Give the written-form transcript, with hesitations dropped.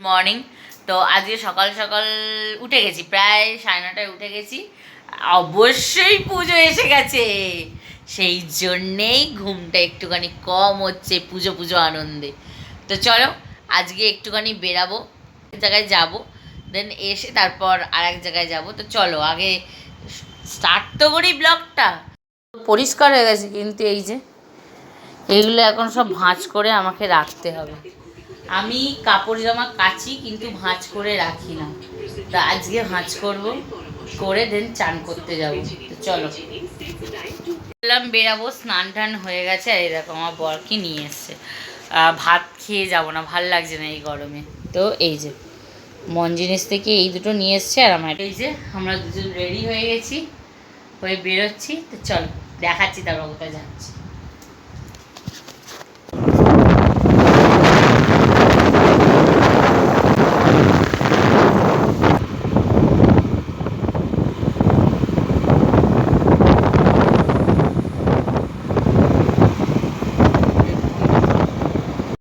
Morning. তো আজকে সকাল সকাল উঠে গেছি, প্রায় 9:30টায় উঠে গেছি। অবশ্যই পুজো এসে গেছে, সেই জন্যেই ঘুমটা একটুখানি কম হচ্ছে পুজো পুজো আনন্দে। তো চলো আজকে একটুখানি বেরাবো, এক জায়গায় যাবো, দেন এসে তারপর আর এক জায়গায় যাবো। তো চলো আগে স্টার্ট তো করি ব্লগটা। পরিষ্কার হয়ে গেছে, কিন্তু এই যে এইগুলো এখন সব ভাঁজ করে আমাকে রাখতে হবে। আমি কাপড় জামা কাচি কিন্তু ভাঁজ করে রাখি না, তা আজকে ভাঁজ করব, করে দেন চান করতে যাব। তো চলো বললাম বেরাবো, স্নান টান হয়ে গেছে। আর এরকম আমার বর কি নিয়ে এসছে, ভাত খেয়ে যাব না, ভাল লাগছে না এই গরমে। তো এই যে মন জিনিস থেকে এই দুটো নিয়ে এসছে। আর আমার এই যে আমরা দুজন রেডি হয়ে গেছি, হয়ে বেরোচ্ছি। তো চলো দেখাচ্ছি তারপর কোথায় যাচ্ছি।